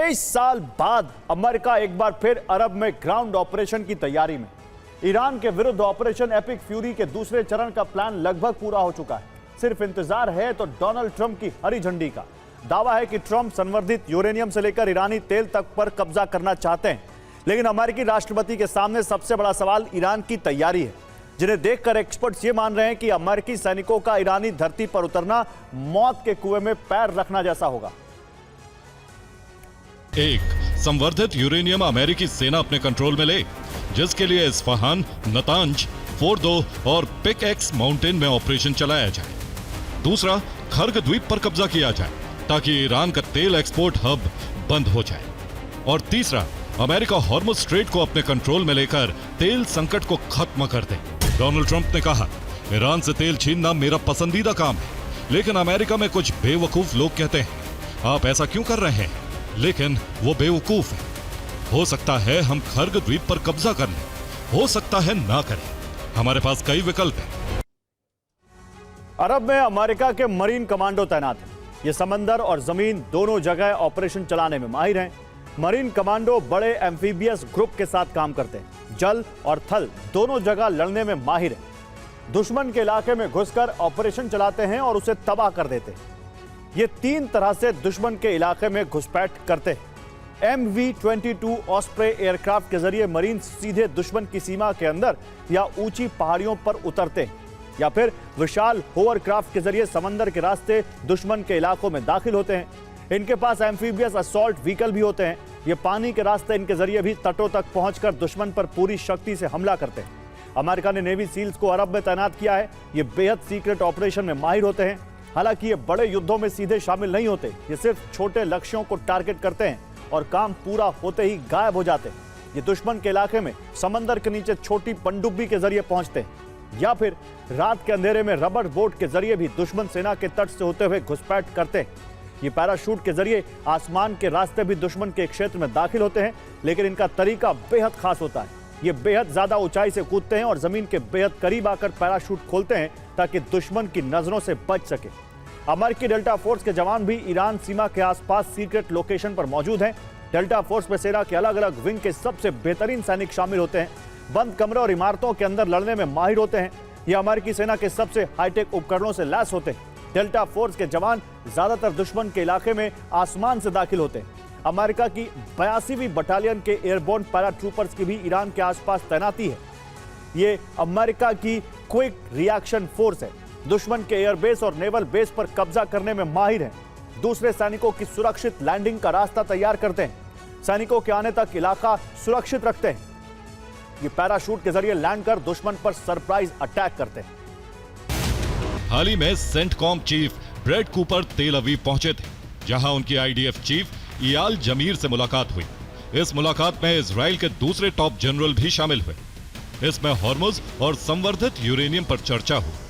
23 साल बाद अमेरिका एक बार फिर अरब में ग्राउंड ऑपरेशन की तैयारी में। ईरान के विरुद्ध ऑपरेशन एपिक फ्यूरी के दूसरे चरण का प्लान लगभग पूरा हो चुका है। सिर्फ इंतजार है तो डोनाल्ड ट्रंप की हरी झंडी का। दावा है कि ट्रंप संवर्धित यूरेनियम से लेकर ईरानी तेल तक पर कब्जा करना चाहते हैं, लेकिन अमेरिकी राष्ट्रपति के सामने सबसे बड़ा सवाल ईरान की तैयारी है, जिन्हें देखकर एक्सपर्ट्स ये मान रहे हैं कि अमेरिकी सैनिकों का ईरानी धरती पर उतरना मौत के कुएं में पैर रखना जैसा होगा। एक संवर्धित यूरेनियम अमेरिकी सेना अपने कंट्रोल में ले, जिसके लिए इस्फहान, नतांज, फोर्दो और पिकैक्स माउंटेन में ऑपरेशन चलाया जाए। दूसरा, खर्ग द्वीप पर कब्जा किया जाए ताकि ईरान का तेल एक्सपोर्ट हब बंद हो जाए। और तीसरा, अमेरिका हॉर्मुज स्ट्रेट को अपने कंट्रोल में लेकर तेल संकट को खत्म कर दे। डोनाल्ड ट्रंप ने कहा, ईरान से तेल छीनना मेरा पसंदीदा काम है, लेकिन अमेरिका में कुछ बेवकूफ लोग कहते हैं आप ऐसा क्यों कर रहे हैं, लेकिन वो बेवकूफ है। हो सकता है हम खर्ग द्वीप पर कब्जा कर लें, हो सकता है ना करें, हमारे पास कई विकल्प हैं। अरब में अमेरिका के मरीन कमांडो तैनात हैं। ये समंदर और जमीन दोनों जगह ऑपरेशन चलाने में माहिर हैं। मरीन कमांडो बड़े एम्फीबियस ग्रुप के साथ काम करते हैं, जल और थल दोनों जगह लड़ने में माहिर हैं। दुश्मन के इलाके में घुसकर ऑपरेशन चलाते हैं और उसे तबाह कर देते हैं। ये तीन तरह से दुश्मन के इलाके में घुसपैठ करते हैं। MV-22 ऑस्प्रे एयरक्राफ्ट के जरिए मरीन सीधे दुश्मन की सीमा के अंदर या ऊंची पहाड़ियों पर उतरते हैं, या फिर विशाल होवरक्राफ्ट के जरिए समंदर के रास्ते दुश्मन के इलाकों में दाखिल होते हैं। इनके पास एम्फीबियस असॉल्ट व्हीकल भी होते हैं। ये पानी के रास्ते इनके जरिए भी तटों तक पहुंचकर दुश्मन पर पूरी शक्ति से हमला करते हैं। अमेरिका ने नेवी सील्स को अरब में तैनात किया है। ये बेहद सीक्रेट ऑपरेशन में माहिर होते हैं। हालांकि ये बड़े युद्धों में सीधे शामिल नहीं होते, ये सिर्फ छोटे लक्ष्यों को टारगेट करते हैं और काम पूरा होते ही गायब हो जाते हैं। ये दुश्मन के इलाके में समंदर के नीचे छोटी पनडुब्बी के जरिए पहुंचते हैं, या फिर रात के अंधेरे में रबर बोट के जरिए भी दुश्मन सेना के तट से होते हुए घुसपैठ करते हैं। ये पैराशूट के जरिए आसमान के रास्ते भी दुश्मन के क्षेत्र में दाखिल होते हैं, लेकिन इनका तरीका बेहद खास होता है। ये बेहद ज्यादा ऊंचाई से कूदते हैं और जमीन के बेहद करीब आकर पैराशूट खोलते हैं ताकि दुश्मन की नजरों से बच सके। अमेरिकी डेल्टा फोर्स के जवान भी ईरान सीमा के आसपास सीक्रेट लोकेशन पर मौजूद हैं। डेल्टा फोर्स में सेना के अलग अलग विंग के सबसे बेहतरीन सैनिक शामिल होते हैं। बंद कमरे और इमारतों के अंदर लड़ने में माहिर होते हैं। ये अमेरिकी सेना के सबसे हाईटेक उपकरणों से लैस होते हैं। डेल्टा फोर्स के जवान ज्यादातर दुश्मन के इलाके में आसमान से दाखिल होते हैं। अमेरिका की 82वीं बटालियन के एयरबोर्न पैराट्रूपर्स की भी ईरान के आसपास तैनाती है। ये अमेरिका की क्विक रिएक्शन फोर्स है। दुश्मन के एयरबेस और नेवल बेस पर कब्जा करने में माहिर हैं। दूसरे सैनिकों की सुरक्षित लैंडिंग का रास्ता तैयार करते हैं। सैनिकों के आने तक इलाका सुरक्षित रखते हैं। ये पैराशूट के जरिए लैंड कर दुश्मन पर सरप्राइज अटैक करते हैं। हाल ही में सेंटकॉम चीफ ब्रैड कूपर तेल अवीव पहुंचे थे, जहां उनकी IDF चीफ इयाल जमीर से मुलाकात हुई। इस मुलाकात में इजराइल के दूसरे टॉप जनरल भी शामिल हुए। इसमें हॉर्मुज और संवर्धित यूरेनियम पर चर्चा हुई।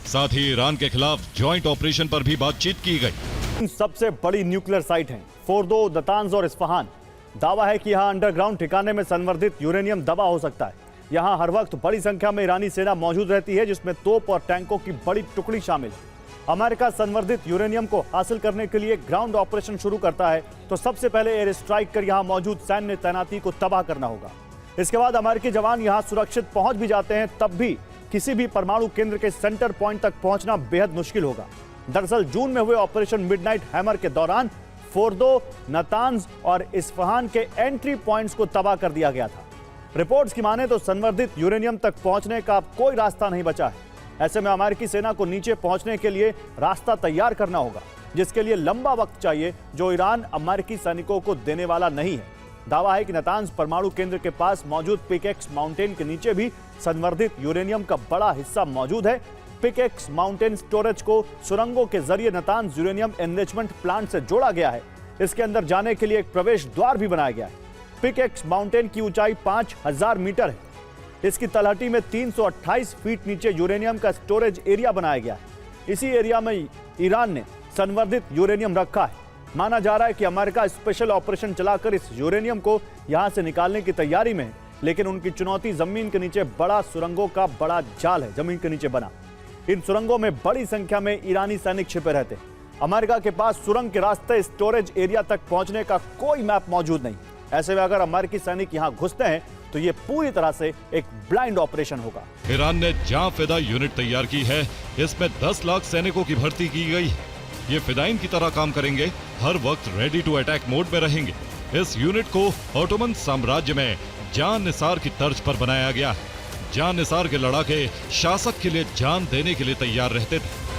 साथ ही ईरान के खिलाफ जॉइंट ऑपरेशन पर भी बातचीत की गई। सबसे बड़ी न्यूक्लियर साइट हैं फोर्दो, नतांज और इस्फहान। दावा है कि यहां अंडरग्राउंड ठिकाने में संवर्धित यूरेनियम दबा हो सकता है। यहां हर वक्त बड़ी संख्या में ईरानी सेना मौजूद रहती है, जिसमें तोप और टैंकों की बड़ी टुकड़ी शामिल है। अमेरिका संवर्धित यूरेनियम को हासिल करने के लिए ग्राउंड ऑपरेशन शुरू करता है तो सबसे पहले एयर स्ट्राइक कर यहां मौजूद सैन्य तैनाती को तबाह करना होगा। इसके बाद अमेरिकी जवान यहां सुरक्षित पहुंच भी जाते हैं, तब भी किसी भी परमाणु केंद्र के सेंटर पॉइंट तक पहुंचना बेहद मुश्किल होगा। दरअसल जून में हुए ऑपरेशन मिडनाइट हैमर के दौरान फोर्दो, नतांज और इस्फहान के एंट्री पॉइंट्स को तबाह कर दिया गया था। रिपोर्ट्स की माने तो संवर्धित यूरेनियम तक पहुंचने का कोई रास्ता नहीं बचा है। ऐसे में अमेरिकी सेना को नीचे पहुंचने के लिए रास्ता तैयार करना होगा, जिसके लिए लंबा वक्त चाहिए, जो ईरान अमेरिकी सैनिकों को देने वाला नहीं है। दावा है कि नतांज परमाणु केंद्र के पास मौजूद पिकैक्स माउंटेन के नीचे भी संवर्धित यूरेनियम का बड़ा हिस्सा मौजूद है। पिकैक्स माउंटेन स्टोरेज को सुरंगों के जरिए नतांज यूरेनियम एनरिचमेंट प्लांट से जोड़ा गया है। इसके अंदर जाने के लिए एक प्रवेश द्वार भी बनाया गया है। पिकैक्स माउंटेन की ऊंचाई 5000 मीटर है। इसकी तलहटी में 328 फीट नीचे यूरेनियम का स्टोरेज एरिया बनाया गया है। इसी एरिया में ईरान ने संवर्धित यूरेनियम रखा है। माना जा रहा है कि अमेरिका स्पेशल ऑपरेशन चलाकर इस यूरेनियम को यहां से निकालने की तैयारी में है, लेकिन उनकी चुनौती जमीन के नीचे बड़ा सुरंगों का बड़ा जाल है। जमीन के नीचे बना इन सुरंगों में बड़ी संख्या में ईरानी सैनिक छिपे रहते हैं। अमेरिका के पास सुरंग के रास्ते स्टोरेज एरिया तक पहुंचने का कोई मैप मौजूद नहीं। ऐसे में अगर अमेरिकी सैनिक यहां घुसते हैं तो यह पूरी तरह से एक ब्लाइंड ऑपरेशन होगा। ईरान ने जहां फिदा यूनिट तैयार की है, इसमें 10 लाख सैनिकों की भर्ती की गई है। ये फिदाइन की तरह काम करेंगे, हर वक्त रेडी टू अटैक मोड में रहेंगे। इस यूनिट को ऑटोमन साम्राज्य में जान निसार की तर्ज पर बनाया गया है। जान निसार के लड़ाके शासक के लिए जान देने के लिए तैयार रहते थे।